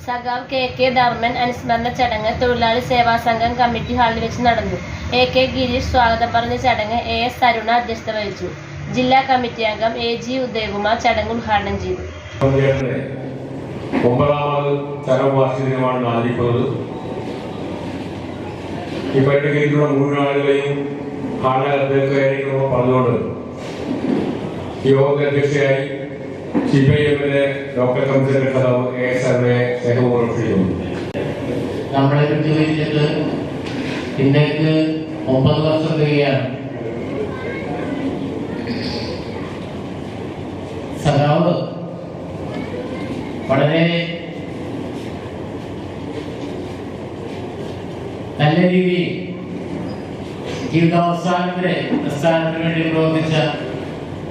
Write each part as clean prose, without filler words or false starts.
സഖാവ് കെ ധർമ്മൻ അനുസ്മരണ ചടങ്ങ് തൊഴിലാളി സേവാ സംഘം കമ്മിറ്റി ഹാളിൽ വെച്ച് നടന്നു. കെ ഗിരീഷ് സ്വാഗതം പറഞ്ഞ ചടങ്ങ് AS അരുണ അധ്യക്ഷത വഹിച്ചു. ജില്ലാ കമ്മിറ്റി അംഗം AG ഉദയകുമാർ ചടങ്ങ് ഉദ്ഘാടനം ചെയ്തു. 9ാമത് ചരമവാർഷികമാണ് ആചരിക്കുന്നത്. ഈ പരിപാടിയിലുള്ള മുഴുവൻ ആളുകളെയും ഹാളിനകത്തേക്ക് പറഞ്ഞുകൊണ്ട് യോഗ അധ്യക്ഷയായി CPIM-ന്റെ ലോക്കൽ കമ്മിറ്റി നേതാവ് AS അരുണയെ സ്നേഹപൂർവ്വം ക്ഷണിക്കുന്നു. നമ്മളെ വിട്ടുവീഴ്ചിട്ട് ഇന്നേക്ക് 9 വർഷം തികയാണ്. സഖാവ് വളരെ നല്ല രീതിയിൽ ജീവിതാവസാനം വരെ പ്രസ്ഥാനത്തിന് വേണ്ടി പ്രവർത്തിച്ച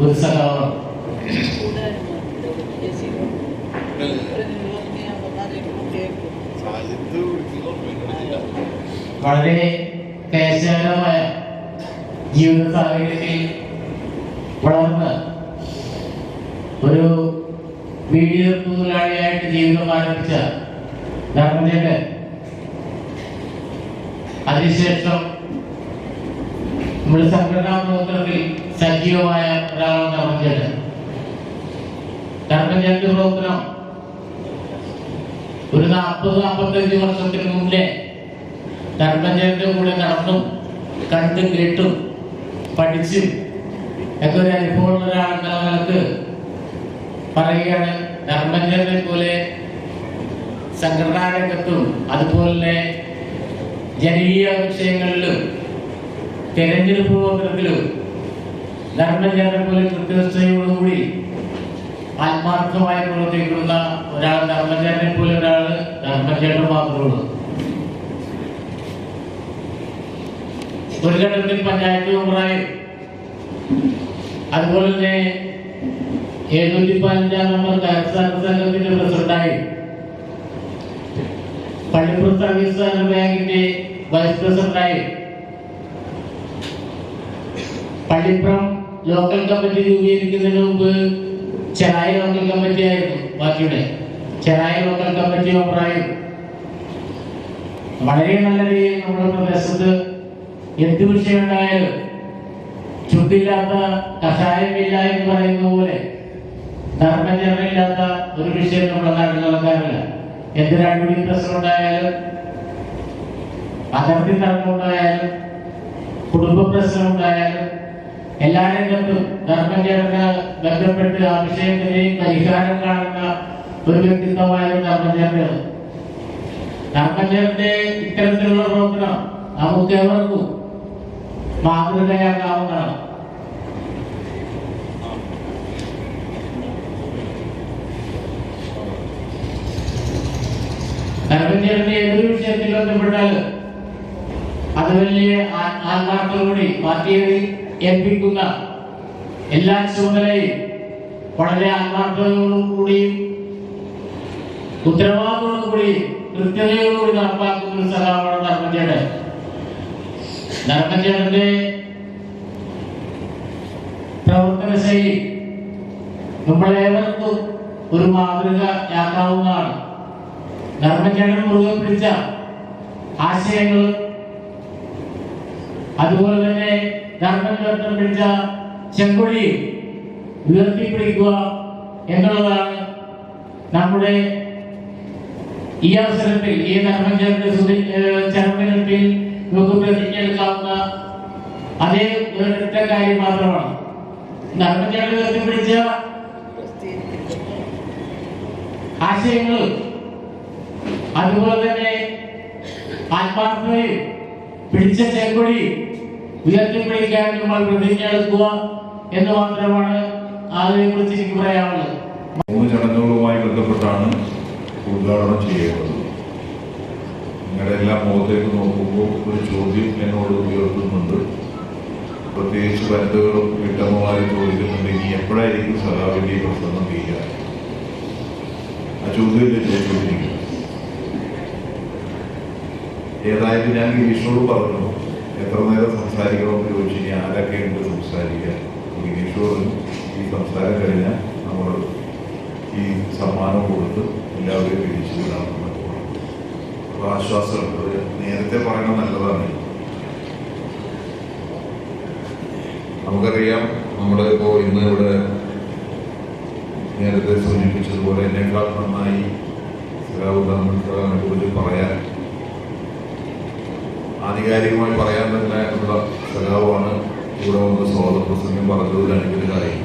ഒരു സഖാവ്. വളരെ ക്ലേശകരമായ ജീവിത സാഹചര്യത്തിൽ വളർന്ന് ഒരു വീഡിയോ തൊഴിലാളിയായിട്ട് ജീവിതം ആരംഭിച്ച ധർമ്മജേട്ടൻ അതിനുശേഷം നമ്മുടെ സംഘടനാ പ്രവർത്തനത്തിൽ സജീവമായ ഒരാളാണ് ധർമ്മജേട്ടൻ. ധർമ്മജേട്ടന്റെ പ്രവർത്തനം ഒരു 40-45 വർഷത്തിന് മുന്നേ ധർമ്മജേട്ടന്റെ കൂടെ നടന്നും കണ്ടും കേട്ടും പഠിച്ചും ഒക്കെ ഒരു അനുഭവമുള്ള ഒരാളെന്ന നിലക്ക് പറയുകയാണ്. ധർമ്മജേട്ടനെ പോലെ സംഘടനാ രംഗത്തും അതുപോലെ ജനകീയ വിഷയങ്ങളിലും തെരഞ്ഞെടുപ്പ് പ്രവർത്തനത്തിലും ധർമ്മജേട്ടനെ പോലെ കൃത്യനിഷ്ഠയോടുകൂടി ആത്മാർത്ഥമായി പ്രവർത്തിക്കുന്ന ഒരാൾ ധർമ്മജേട്ടനെ പോലെ ഒരാള് ധർമ്മജേട്ടൻ മാത്രമേ ഉള്ളൂ. ഒരു ഘട്ടത്തിൽ പഞ്ചായത്ത് മെമ്പറായി അതുപോലെ തന്നെ 715 നമ്പർ കരസ്ഥാന സംഘത്തിന്റെ പ്രസിഡന്റായി പള്ളിപ്പുറം സർവീസ് സഹകരണ ബാങ്കിന്റെ വൈസ് പ്രസിഡന്റായി പള്ളിപ്പുറം ലോക്കൽ കമ്മിറ്റി രൂപീകരിക്കുന്നതിന് മുമ്പ് ചെറായി ലോക്കൽ കമ്മിറ്റി ആയിരുന്നു. ബാക്കിയുടെ ചെറായി ലോക്കൽ കമ്മിറ്റി മെമ്പറായും വളരെ നല്ല രീതിയിൽ നമ്മുടെ പ്രദേശത്ത് എന്ത് വിഷയം ഉണ്ടായാലും ചുട്ടില്ലാത്ത കഷായമില്ല എന്ന് പറയുന്ന പോലെ ധർമ്മജേട്ടനില്ലാത്ത ഒരു വിഷയം നമ്മുടെ നാട്ടിൽ നടക്കാറില്ല. എന്തൊരു അടിപൊളി പ്രശ്നം ഉണ്ടായാലും അതിർത്തി തർക്കം ഉണ്ടായാലും കുടുംബ പ്രശ്നം ഉണ്ടായാലും എല്ലാ രംഗത്തും ധർമ്മജേട്ടന് ബന്ധപ്പെട്ട് ആ വിഷയത്തിന് പരിഹാരം കാണുന്ന ഒരു വ്യക്തിത്വമായിരുന്നു ധർമ്മജേട്ടൻ. ധർമ്മജേട്ടന്റെ ഇത്തരത്തിലുള്ള പ്രവർത്തനം നമുക്ക് എവർക്കും മാതൃകയാക്കാവുന്നതാണ്. ധർമ്മജേട്ടന്റെ ഏതൊരു വിഷയത്തിൽ ബന്ധപ്പെട്ടാലും അത് വലിയ ആത്മാർത്ഥതയോടെ പാർട്ടിയെ ഏൽപ്പിക്കുന്ന എല്ലാ ചുമതലയും വളരെ ആത്മാർത്ഥതയോടുകൂടിയും ഉത്തരവാദിത്തോടുകൂടിയും കൃത്യതയോടുകൂടി നടപ്പാക്കുന്ന ഒരു സഖാവാണ് ധർമ്മജേട്ടൻ. ധർമ്മജേട്ടന്റെ പ്രവർത്തന ശൈലി നമ്മളേവർക്കും ഒരു മാതൃകയാക്കാവുന്നതാണ്. ധർമ്മജേട്ടൻ മുറുകെ പിടിച്ച ആശയങ്ങളും അതുപോലെ തന്നെ ധർമ്മജേട്ടൻ പിടിച്ച ചെങ്കൊടി ഉയർത്തിപ്പിടിക്കുക എന്നുള്ളതാണ് നമ്മുടെ ഈ അവസരത്തിൽ ഈ ധർമ്മജേട്ടന്റെ ചരമദിനത്തിൽ നമുക്ക് പ്രതിജ്ഞയെടുക്കാവുന്ന അതേ ഒരൊറ്റ കാര്യം മാത്രമാണ്. ധർമ്മജേട്ടൻ ഉയർത്തിപ്പിടിച്ച ആശയങ്ങളും അതുപോലെ തന്നെ ആത്മാർത്ഥതയും പിടിച്ച ചെങ്കൊടി ഉയർത്തിപ്പിടിക്കാൻ നമ്മൾ പ്രതിജ്ഞ എടുക്കുക എന്ന് മാത്രമാണ് അതിനെ കുറിച്ച് എനിക്ക് പറയാനുള്ളത്. 3 ചടങ്ങുകളുമായി ബന്ധപ്പെട്ടാണ് ഉദ്ഘാടനം ചെയ്യേണ്ടത്. നിങ്ങളുടെ എല്ലാ മുഖത്തേക്ക് നോക്കുമ്പോൾ ഒരു ചോദ്യം എന്നോട് ഉയർത്തുന്നുണ്ട്. പ്രത്യേകിച്ച് വനിതകളും വീട്ടമ്മമാരും ചോദിക്കുന്നുണ്ട്, ഇനി എപ്പോഴായിരിക്കും സഖാവിന്റെ ഈ പ്രസംഗം ചെയ്യുക? ആ ചോദ്യത്തിൽ ചോദിച്ചിരിക്കുന്നു. ഏതായാലും ഞാൻ ഗിരീഷോട് പറഞ്ഞു, എത്ര നേരം സംസാരിക്കണമെന്ന് ചോദിച്ചു. ഇനി ആരൊക്കെ ഉണ്ട് സംസാരിക്കാൻ? ഗിരീഷോട് ഈ സംസാരം കഴിഞ്ഞാൽ നമ്മൾ ഈ സമ്മാനം കൊടുത്ത് എല്ലാവരെയും പിരിച്ചു വിടാമെന്ന് അപ്പോൾ ആശ്വാസം അത് നേരത്തെ പറയുന്നത് നല്ലതാണ്. നമുക്കറിയാം, നമ്മുടെ ഇപ്പോൾ ഇന്ന് ഇവിടെ നേരത്തെ സൂചിപ്പിച്ചതുപോലെ എന്നേക്കാൾ നന്നായി സഖാവിനെ കുറിച്ച് പറയാൻ, ആധികാരികമായി പറയാൻ തന്നെ ഉള്ള സഖാവാണ് ഇവിടെ വന്ന് സ്വാതപ്രസംഗം പറഞ്ഞതിൽ അനുകൂലമായി.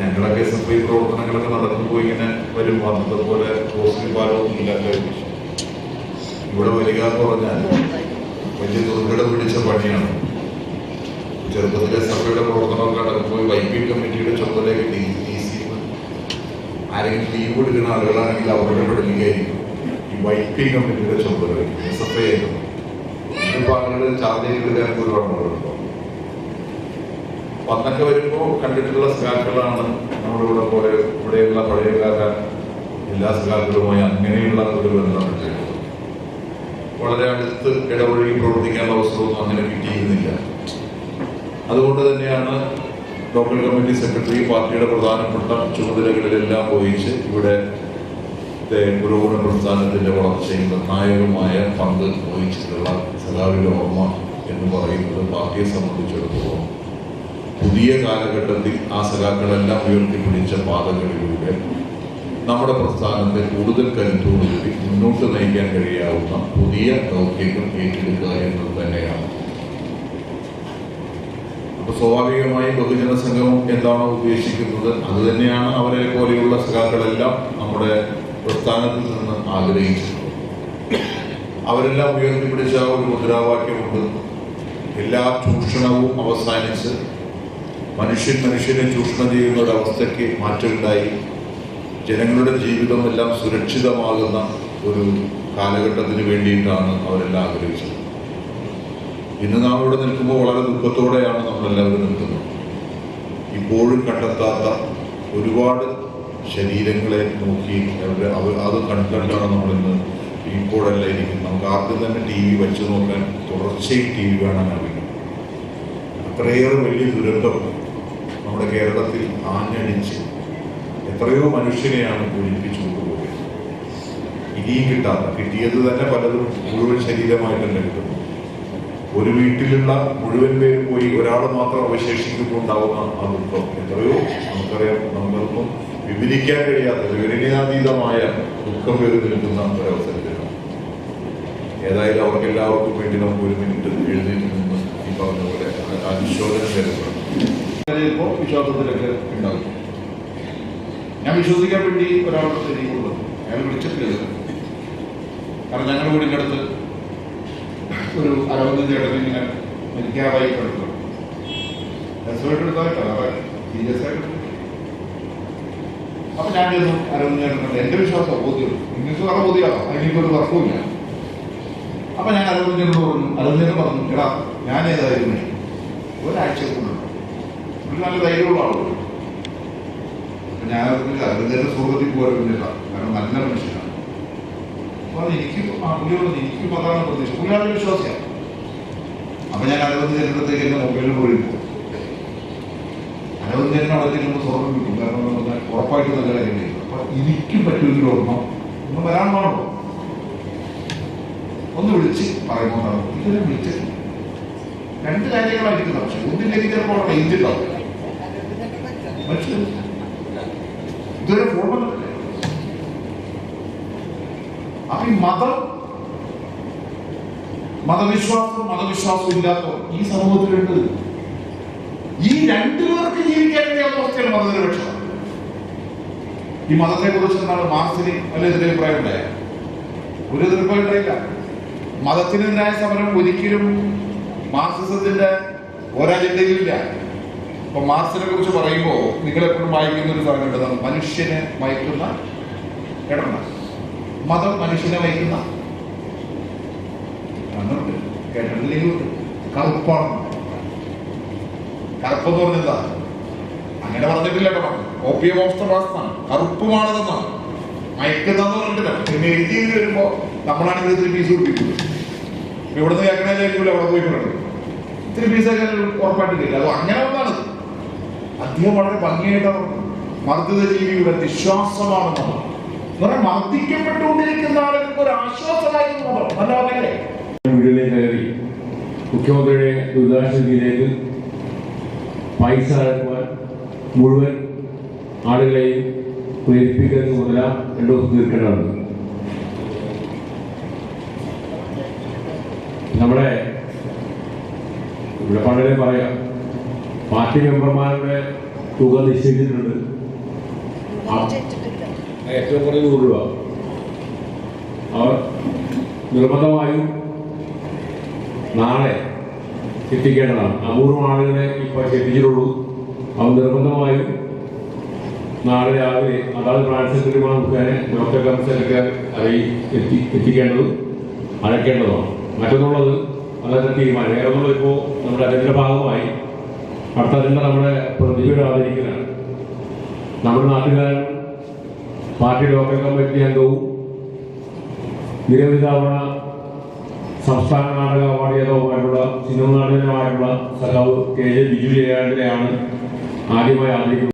ഞങ്ങളൊക്കെ SFI പ്രവർത്തനങ്ങളൊക്കെ നടക്കുമ്പോൾ ഇങ്ങനെ വരും, വന്നത് പോലെ ഹോസ്റ്റൽ പാലവും ഇല്ലാത്ത ഇവിടെ വരിക എന്ന് പറഞ്ഞാൽ വലിയ ദുർഘടം പിടിച്ച പണിയാണ്. ചെറുപ്പത്തിലെ SFIയുടെ പ്രവർത്തനമൊക്കെ നടക്കുമ്പോൾ YP കമ്മിറ്റിയുടെ ചുമതലയൊക്കെ DC ആരെങ്കിലും ലീവ് കൊടുക്കുന്ന ആളുകളാണെങ്കിൽ അവരുടെ പഠിപ്പിക്കുകയായിരിക്കും ഈ YP കമ്മിറ്റിയുടെ ചുമതല SFI ആയിരുന്നു. ഇതിപ്പോൾ ആളുകൾ ചാർജ് ചെയ്തെടുക്കാൻ ഒരുപാട് ആളുകളുണ്ടോ? അന്നൊക്കെ വരുമ്പോൾ കണ്ടിട്ടുള്ള സഖാക്കളാണ് നമ്മളിവിടെ പോലെ ഇവിടെയുള്ള പഴയകാല എല്ലാ സഖാക്കളുമായി അങ്ങനെയുള്ള ഒരു ബന്ധമുണ്ട്. വളരെ അടുത്ത് ഇടപഴകി പ്രവർത്തിക്കാനുള്ള അവസരമൊന്നും അങ്ങനെ കിട്ടിയിരുന്നില്ല. അതുകൊണ്ട് തന്നെയാണ് ലോക്കൽ കമ്മിറ്റി സെക്രട്ടറി പാർട്ടിയുടെ പ്രധാനപ്പെട്ട ചുമതലകളിലെല്ലാം വഹിച്ച് ഇവിടെ പുരോഗമന പ്രസ്ഥാനത്തിന്റെ വളർച്ചയിൽ നിർണായകമായ പങ്ക് വഹിച്ചിട്ടുള്ള സഖാവിന്റെ ഓർമ്മ എന്ന് പറയുന്നത് പാർട്ടിയെ സംബന്ധിച്ചിടത്തോളം പുതിയ കാലഘട്ടത്തിൽ ആ സഖാക്കളെല്ലാം ഉയർത്തിപ്പിടിച്ച പാതകളിലൂടെ നമ്മുടെ പ്രസ്ഥാനത്തെ കൂടുതൽ കരുത്തോടുകൂടി മുന്നോട്ട് നയിക്കാൻ കഴിയാവുന്ന പുതിയ ദൗത്യങ്ങൾ ഏറ്റെടുക്കുക എന്നത് തന്നെയാണ്. അപ്പൊ സ്വാഭാവികമായും ബഹുജന സംഗമം എന്താണോ ഉദ്ദേശിക്കുന്നത് അത് തന്നെയാണ് അവരെ പോലെയുള്ള സഖാക്കളെല്ലാം നമ്മുടെ പ്രസ്ഥാനത്തിൽ നിന്ന് ആഗ്രഹിച്ചിട്ടുള്ളത്. അവരെല്ലാം ഉയർത്തിപ്പിടിച്ച ഒരു മുദ്രാവാക്യമുണ്ട്: എല്ലാ ചൂഷണവും അവസാനിച്ച് മനുഷ്യനെ ചൂഷണം ചെയ്യുന്ന ഒരവസ്ഥയ്ക്ക് മാറ്റമുണ്ടായി ജനങ്ങളുടെ ജീവിതമെല്ലാം സുരക്ഷിതമാകുന്ന ഒരു കാലഘട്ടത്തിന് വേണ്ടിയിട്ടാണ് അവരെല്ലാം ആഗ്രഹിച്ചത്. ഇന്ന് നാം ഇവിടെ നിൽക്കുമ്പോൾ വളരെ ദുഃഖത്തോടെയാണ് നമ്മളെല്ലാവരും നിൽക്കുന്നത്. ഇപ്പോഴും കണ്ടെത്താത്ത ഒരുപാട് ശരീരങ്ങളെ നോക്കി അത് കണ്ടിട്ടാണ് നമ്മളിന്ന് ഇപ്പോഴല്ല ഇരിക്കുന്നത്. നമുക്ക് ആർക്കും തന്നെ TV വെച്ച് നോക്കാൻ തുടർച്ചയായി TV കാണാനാവില്ല. അത്രയേറെ വലിയ ദുരന്തം നമ്മുടെ കേരളത്തിൽ ആഞ്ഞടിച്ച് എത്രയോ മനുഷ്യനെയാണ് ഒഴിപ്പിച്ചു കൊണ്ടുപോയത്. ഇനിയും കിട്ടിയത് തന്നെ പലതും മുഴുവൻ ശരീരമായിട്ടല്ല കിട്ടുന്നു. ഒരു വീട്ടിലുള്ള മുഴുവൻ പേര് പോയി ഒരാൾ മാത്രം അവശേഷിക്കുമ്പോൾ ഉണ്ടാവുന്ന ആ ദുഃഖം എത്രയോ നമുക്കറിയാം. നമുക്കൊന്നും വിവരിക്കാൻ കഴിയാത്ത വിവരണീയാതീതമായ ദുഃഖം പേര് നിൽക്കുന്ന ഒരവസരത്തിലാണ്. ഏതായാലും അവർക്കെല്ലാവർക്കും വേണ്ടി നമുക്ക് ഒരു മിനിറ്റ് എഴുതിയിട്ട് നിന്ന് ഈ പറഞ്ഞ പോലെ അനുശോചനം ചെയ്യപ്പെടും. ഇപ്പോൾ വിശ്വാസത്തിലൊക്കെ ഉണ്ടാകും. ഞാൻ വിശ്വസിക്കാൻ വേണ്ടി ഒരാളുടെ ശരിയുള്ളത് അയാൾ വിളിച്ചിട്ടില്ല. കാരണം ഞങ്ങളുടെ വീടിൻ്റെ അടുത്ത് ഒരു 60 ചേട്ടൻ ഇങ്ങനെ മരിക്കാറായി കിടക്കും. സീരിയസ് ആയിട്ട്. അപ്പൊ ഞാൻ ചെന്നു 60 ചേട്ടൻ എന്റെ വിശ്വാസം ബോധ്യം, നിങ്ങൾക്ക് വേറെ ബോധ്യമാകാം, അതിനൊരു തർക്കമില്ല. അപ്പൊ ഞാൻ 60 ചേട്ടൻ പറഞ്ഞു എടാ ഞാൻ ഏതായിരുന്നു ഒരാഴ്ചക്കുള്ളിൽ ഒരു നല്ല ധൈര്യമുള്ള ആളുകൾ. ഞാൻ അതിന്റെ സുഹൃത്തിൽ പോരുന്നില്ല, കാരണം നല്ല മനുഷ്യനാണ്. അപ്പൊ എനിക്കും അതാണ് പ്രതീക്ഷ. പുള്ളിയാണ് വിശ്വാസിയാണ്. അപ്പൊ ഞാൻ 60 ചേട്ടത്തേക്ക് എന്റെ മൊബൈലിൽ പോയിരുന്നു. 60 ചേട്ടൻ അവിടെ ചെല്ലുമ്പോൾ സ്വർണ്ണം കിട്ടും, കാരണം ഉറപ്പായിട്ട് നല്ല കാര്യം ചെയ്യും. അപ്പൊ എനിക്കും പറ്റുമെങ്കിൽ ഓർമ്മ ഒന്ന് വരാൻ പാടുള്ളൂ. ഒന്ന് വിളിച്ച് പറയുമ്പോൾ ഇതുവരെ വിളിച്ചിട്ടില്ല. 2 കാര്യങ്ങളായിരിക്കും. പക്ഷെ ഒന്നില്ലെങ്കിൽ ചിലപ്പോൾ അവിടെ റേഞ്ച് ഉണ്ടാവും. ഇതൊരു ഫോൺ. അപ്പൊ ഈ മതവിശ്വാസം ഇല്ലാത്തവർ ഈ സമൂഹത്തിലുണ്ട്. ഈ 2 പേർക്ക് ജീവിക്കാൻ കഴിയാത്ത അവസ്ഥയാണ് മതനിരപേക്ഷത. ഈ മതത്തെ കുറിച്ച് എന്താണ് മാർക്സിന് വല്ല എതിരഭിപ്രായം ഉണ്ടായ? ഒരു എതിരഭിപ്രായം ഉണ്ടായില്ല. മതത്തിനെതിരായ സമരം ഒരിക്കലും മാർക്സിസത്തിന്റെ ഒരജണ്ടയിലില്ല. അപ്പൊ മാർക്സിനെ കുറിച്ച് പറയുമ്പോൾ നിങ്ങളെപ്പോഴും വായിക്കുന്ന ഒരു സാധനം ഉണ്ടെന്നാണ് മനുഷ്യനെ മയക്കുന്ന ഇടണ്ട. മതം മനുഷ്യനെ വഹിക്കുന്ന കേട്ടിട്ടില്ലെങ്കിൽ കറുപ്പാണ്. കറുപ്പെന്ന് പറഞ്ഞെന്താ? അങ്ങനെ പറഞ്ഞിട്ടില്ല. ഓപ്പിയം ഓഫ് ദ മാസാണ്, കറുപ്പുമാണതെന്നാണ്. മയക്കുന്നതെന്ന് പറഞ്ഞിട്ടില്ല. പിന്നെ എഴുതി വരുമ്പോ നമ്മളാണെങ്കിൽ ഇത്തിരി പീസ് കൊടുപ്പിക്കുന്നത്. ഇവിടുന്ന് കേൾക്കണേലായിരിക്കും അവിടെ പോയി പറയുന്നത്. ഇത്തിരി പീസൊക്കെ ഉറപ്പായിട്ടില്ല. അത് അങ്ങനെ ഒന്നാണ്. അദ്ദേഹം വളരെ ഭംഗിയായിട്ടാണ് മർദ്ദിത ജീവിയുടെ നിശ്വാസമാണെന്നത്. മർദ്ദിക്കപ്പെട്ടുകൊണ്ടിരിക്കുന്ന ആളുകൾക്ക് ഒരു ആശ്വാസമായിരുന്നു മനോഹരല്ലേ. വീട്ടിലേക്ക് കയറി മുഖ്യമന്ത്രിയുടെ ദുരിതാശ്വാസത്തിലേക്ക് പൈസ അടക്കുവാൻ മുഴുവൻ ആളുകളെയും പ്രേരിപ്പിക്കുന്ന ചുമതല 2 ദിവസം തീർക്കേണ്ടതാണ്. നമ്മുടെ ഇവിടെ പണ്ടേ പറയാം, പാർട്ടി മെമ്പർമാരുടെ തുക നിശ്ചയിച്ചിട്ടുണ്ട്. ഏറ്റവും കുറഞ്ഞ 100 രൂപ. അവർ നിർബന്ധമായും നാളെ എത്തിക്കേണ്ടതാണ്. അപൂർവം ആളുകളെ ഇപ്പോൾ എത്തിച്ചിട്ടുള്ളൂ. അവർ നിർബന്ധമായും നാളെ രാവിലെ അതാത് ബ്രാഞ്ച് സെക്രട്ടറിമാർ മുഖേന ലോക്കൽ കമ്മിറ്റി സെക്രട്ടറി എത്തിക്കേണ്ടതും അടയ്ക്കേണ്ടതുമാണ്. മറ്റൊന്നുള്ളത് അതൊക്കെ തീരുമാനം. വേറൊന്നുള്ളത് ഇപ്പോൾ നമ്മുടെ അതിൻ്റെ ഭാഗമായി അടുത്ത അജണ്ട നമ്മുടെ പ്രതിഭയുടെ ആദരിക്കലാണ്. നമ്മുടെ നാട്ടുകാരൻ പാർട്ടി ലോക്കൽ കമ്മിറ്റി അംഗവും നിരവധി തവണ സംസ്ഥാന നാടക അവാർഡ് ജേതാവുമായിട്ടുള്ള സിനിമ നാടകമായിട്ടുള്ള സഖാവ് KJ ബിജു ജയരാജനെയാണ് ആദ്യമായി ആദരിക്കുന്നത്.